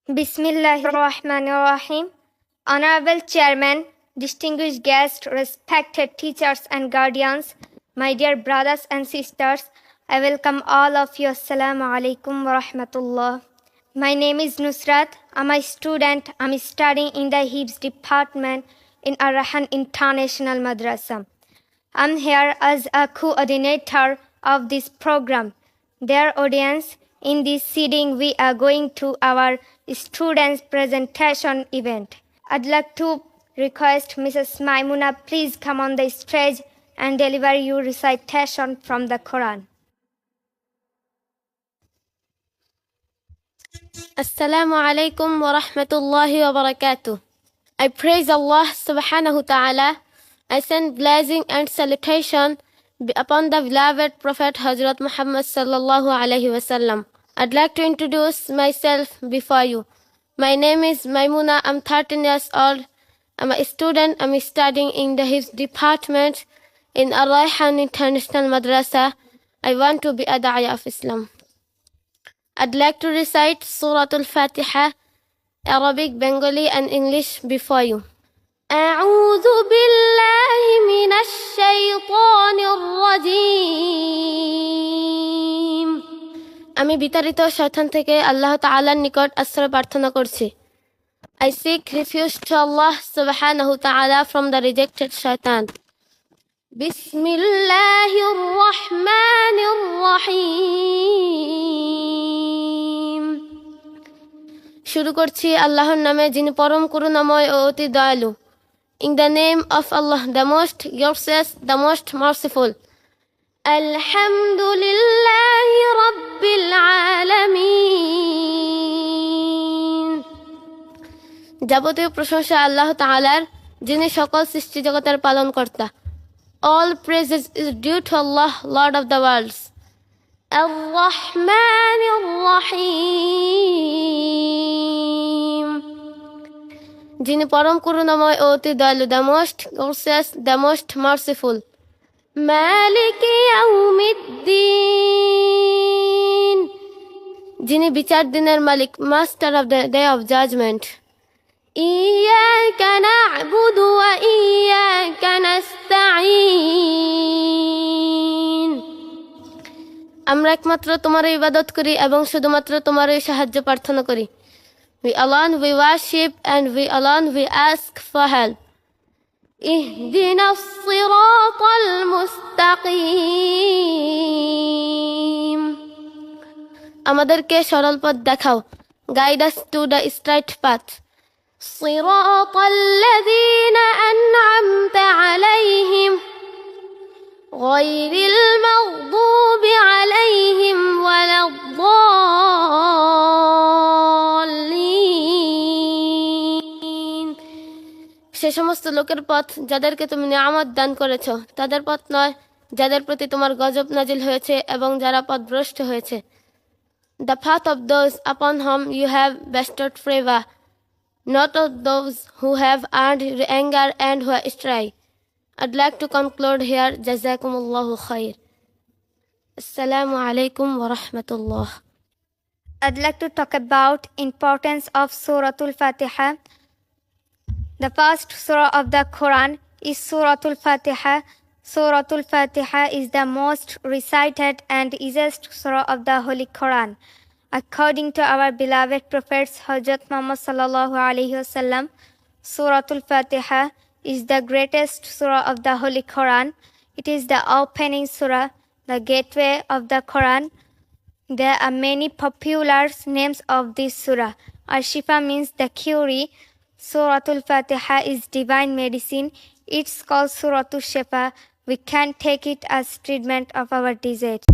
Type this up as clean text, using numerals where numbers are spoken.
Bismillahirrahmanirrahim. Honorable Chairman, distinguished guests, respected teachers and guardians, my dear brothers and sisters, I welcome all of you. Assalamu alaikum wa rahmatullah. My name is Nusrat. I'm a student. I'm studying in the Hibs department in Ar-Rahan International Madrasa. I'm here as a coordinator of this program. Dear audience, in this sitting we are going to our students' presentation event. I'd like to request Mrs. Maimuna please come on the stage and deliver your recitation from the Quran. Assalamu alaikum wa rahmatullahi wa barakatuh. I praise Allah subhanahu wa ta'ala. I send blessing and salutation upon the beloved Prophet Hazrat Muhammad sallallahu alaihi wasallam. I'd like to introduce myself before you. My name is Maimuna. I'm 13 years old. I'm a student. I'm studying in the Hifz department in Ar-Rayhan International Madrasa. I want to be a Da'ya of Islam. I'd like to recite Surah Al-Fatiha, Arabic, Bengali and English before you. أعوذ بالله من الشيطان الرجيم. আমি বিতাড়িত শয়তান থেকে আল্লাহ তাআলার নিকট আশ্রয় প্রার্থনা করছি. I seek refuge to Allah subhanahu wa ta'ala from the rejected shaitan. Bismillahir Rahmanir Rahim. শুরু করছি আল্লাহর নামে যিনি পরম করুণাময় ও অতি দয়ালু. In the name of Allah, the most gracious, the most merciful. Alhamdulillahi Rabbil Alameen. যাবতীয় প্রশংসা আল্লাহ তাআলার, যিনি সকল সৃষ্টি জগতের পালনকর্তা. All praises is due to Allah, Lord of the worlds. Ar-Rahmanir Rahim. যিনি পরম করুণাময় ও অতি দয়ালু, the most gracious, the most merciful. Maliki Yawmiddin. যিনি বিচার দিনের মালিক, master of the day of judgment. Iyyaka na'budu wa iyyaka nasta'in. আমরা একমাত্র তোমারই ইবাদত করি এবং শুধুমাত্র তোমারই সাহায্য প্রার্থনা করি. We alone we worship and we alone we ask for help. Ihdinas siratal mustaqim. আমাদেরকে সরল পথ দেখাও. Guide us to the straight path. Siratal ladina an'amta alayhim ghayril maghdubi alayhim waladdallin. সে সমস্ত লোকের পথ যাদেরকে তুমি নিয়ামত দান করেছো, তাদের পথ নয় যাদের প্রতি তোমার গজব নাজিল হয়েছে এবং যারা পথভ্রষ্ট হয়েছে. The path of those upon whom you have bestowed favor, not of those who have earned anger and who are astray. I'd like to conclude here. Jazakumullahu khair. Assalamu alaikum wa rahmatullah. I'd like to talk about importance of Surah Al-Fatiha. The first surah of the Quran is Surah Al-Fatiha. Surah Al-Fatiha is the most recited and easiest surah of the Holy Quran. According to our beloved prophets Hazrat Muhammad sallallahu alaihi wasallam, Surah Al-Fatiha is the greatest surah of the Holy Quran. It is the opening surah, the gateway of the Quran. There are many popular names of this surah. Al-Shifa means the cure. Surah Al-Fatiha is divine medicine. It's called Surah Al-Shifa. We can take it as treatment of our disease.